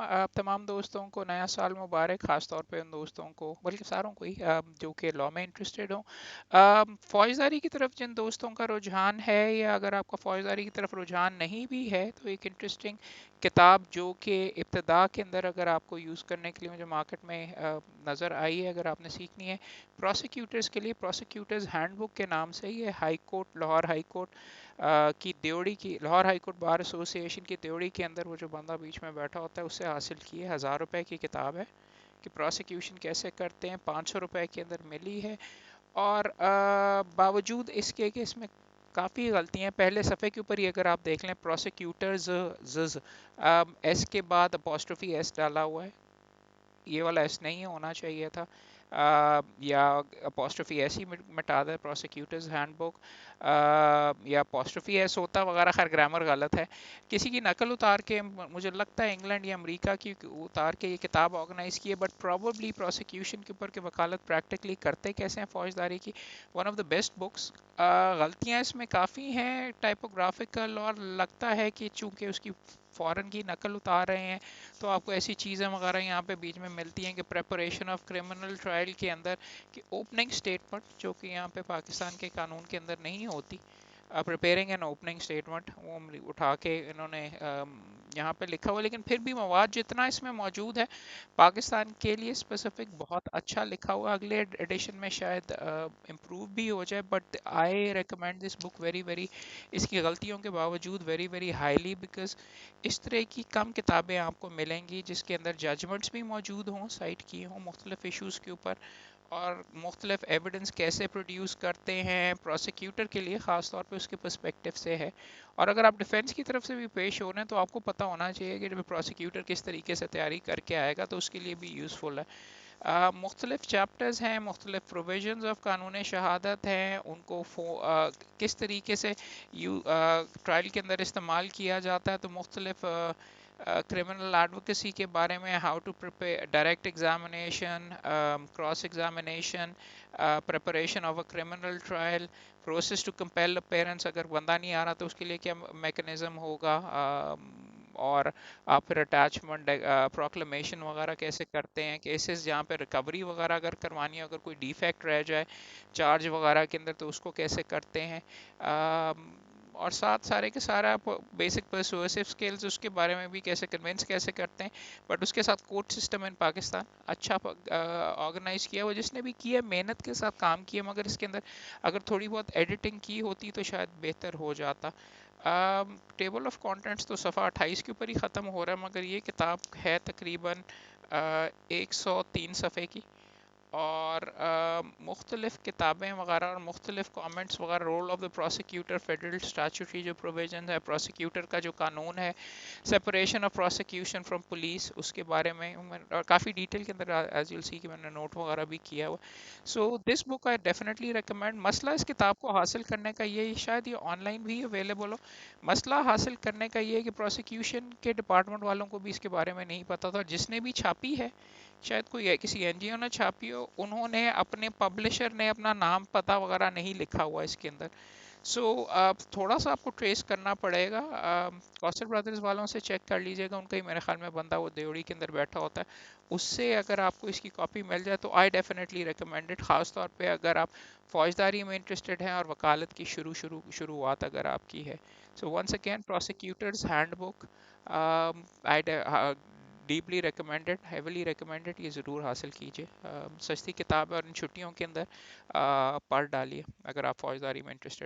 आप तमाम दोस्तों को नया साल मुबारक, ख़ास तौर पे उन दोस्तों को, बल्कि सारों को ही, जो कि लॉ में इंटरेस्टेड हों। फ़ौजदारी की तरफ जिन दोस्तों का रुझान है, या अगर आपका फ़ौजदारी की तरफ रुझान नहीं भी है, तो एक इंटरेस्टिंग किताब जो कि इब्तदा के अंदर अगर आपको यूज़ करने के लिए मुझे मार्केट में नज़र आई है, अगर आपने सीखनी है प्रोसिक्यूटर्स के लिए, प्रोसिक्यूटर्स हैंडबुक के नाम से, ये high court, Lahore high court की देवड़ी की, Lahore high court bar association की देवड़ी के अंदर वो जो बंदा बीच में बैठा होता है उससे हासिल की है। 1000 रुपए की किताब है कि प्रोसिक्यूशन कैसे करते हैं। 500 रुपए के अंदर मिली है। और बावजूद इसके कि इसमें काफ़ी गलतियां हैं। पहले सफ़े के ऊपर ही अगर आप देख लें, प्रोसिक्यूटर्स जज, एस के बाद अपोस्ट्रोफी एस डाला हुआ है। ये वाला एस नहीं होना चाहिए था। या अपोस्ट्रोफी एस ही मिटा दे, प्रोसिक्यूटर्स हैंडबुक, या अपोस्ट्रोफी एस होता वगैरह। खैर ग्रामर गलत है। किसी की नकल उतार के, मुझे लगता है इंग्लैंड या अमेरिका की उतार के ये किताब ऑर्गेनाइज की है, बट प्रॉबली प्रोसिक्यूशन के ऊपर के वकालत प्रैक्टिकली करते कैसे हैं फौजदारी की। One of the best books. गलतियां इसमें काफ़ी हैं टाइपोग्राफिकल, और लगता है कि चूंकि उसकी फ़ॉरेन की नकल उतार रहे हैं, तो आपको ऐसी चीज़ें वगैरह यहाँ पे बीच में मिलती हैं कि प्रेपरेशन ऑफ क्रिमिनल ट्रायल के अंदर कि ओपनिंग स्टेटमेंट, जो कि यहाँ पे पाकिस्तान के कानून के अंदर नहीं होती, प्रिपेयरिंग एन ओपनिंग स्टेटमेंट, वो उठा के इन्होंने यहाँ पे लिखा हुआ। लेकिन फिर भी मवाद जितना इसमें मौजूद है पाकिस्तान के लिए स्पेसिफिक, बहुत अच्छा लिखा हुआ। अगले एडिशन में शायद इम्प्रूव भी हो जाए, but I recommend this book very very, इसकी गलतियों के बावजूद वेरी वेरी हाईली, बिकॉज इस तरह की कम किताबें आपको मिलेंगी जिसके अंदर जजमेंट्स भी मौजूद हों, साइट किए हों मुख्तलिफ इशूज़ के ऊपर, और मुख्तलिफ एविडेंस कैसे प्रोड्यूस करते हैं प्रोसिक्यूटर के लिए, ख़ास तौर पे उसके पर्सपेक्टिव से है। और अगर आप डिफेंस की तरफ से भी पेश हो रहे हैं, तो आपको पता होना चाहिए कि जब प्रोसिक्यूटर किस तरीके से तैयारी करके आएगा, तो उसके लिए भी यूज़फुल है। मुख्तलिफ चैप्टर्स हैं, मुख्तलिफ प्रोविजंस ऑफ कानून शहादत हैं, उनको किस तरीके से ट्रायल के अंदर इस्तेमाल किया जाता है, तो मुख्तलिफ क्रिमिनल एडवोकेसी के बारे में, how to prepare direct examination, cross examination, preparation of a criminal trial, process to compel parents, अगर बंदा नहीं आ रहा तो उसके लिए क्या मैकेनिज्म होगा, और आप फिर अटैचमेंट प्रोक्लेमेशन वगैरह कैसे करते हैं, केसेस जहाँ पे रिकवरी वगैरह अगर करवानी है, अगर कोई डिफेक्ट रह जाए चार्ज वगैरह के अंदर, तो उसको कैसे करते हैं। और साथ सारे के सारा बेसिक पर्सुएसिव स्किल्स, उसके बारे में भी कैसे कन्विंस कैसे करते हैं। बट उसके साथ कोर्ट सिस्टम इन पाकिस्तान अच्छा ऑर्गेनाइज किया हुआ, जिसने भी किया मेहनत के साथ काम किया, मगर इसके अंदर अगर थोड़ी बहुत एडिटिंग की होती तो शायद बेहतर हो जाता। टेबल ऑफ कंटेंट्स तो सफ़ा 28 के ऊपर ही ख़त्म हो रहा है, मगर ये किताब है तकरीबन 103 सफ़े की। और मुख्तलिफ़ किताबें वगैरह और मुख्तलिफ़ कमेंट्स वगैरह, role of the prosecutor, federal statutory जो प्रोविजन है, प्रोसिक्यूटर का जो कानून है, separation of prosecution from police, उसके बारे में और काफ़ी डिटेल के अंदर, एज यूल सी कि मैंने नोट वगैरह भी किया हुआ। So this book I definitely recommend. मसला इस किताब को हासिल करने का ये, शायद ये ऑनलाइन भी अवेलेबल हो, मसला हासिल करने का ये है कि प्रोसिक्यूशन के डिपार्टमेंट वालों को भी इसके बारे में नहीं पता था, और जिसने भी छापी है, शायद कोई किसी एनजीओ ने छापी हो, उन्होंने अपने पब्लिशर ने अपना नाम पता वगैरह नहीं लिखा हुआ इसके अंदर। सो थोड़ा सा आपको ट्रेस करना पड़ेगा। कौसर ब्रदर्स वालों से चेक कर लीजिएगा, उनका ही मेरे ख्याल में बंदा वो देवड़ी के अंदर बैठा होता है, उससे अगर आपको इसकी कॉपी मिल जाए तो आई डेफिनेटली रिकमेंडेड, ख़ास तौर पे अगर आप फौजदारी में इंटरेस्टेड हैं और वकालत की शुरुआत अगर आपकी है। So once again, prosecutor's handbook, I deeply recommended, heavily recommended, ये ज़रूर हासिल कीजिए। सस्ती किताब है, और इन छुट्टियों के अंदर पढ़ डालिए अगर आप फौजदारी में इंटरेस्टेड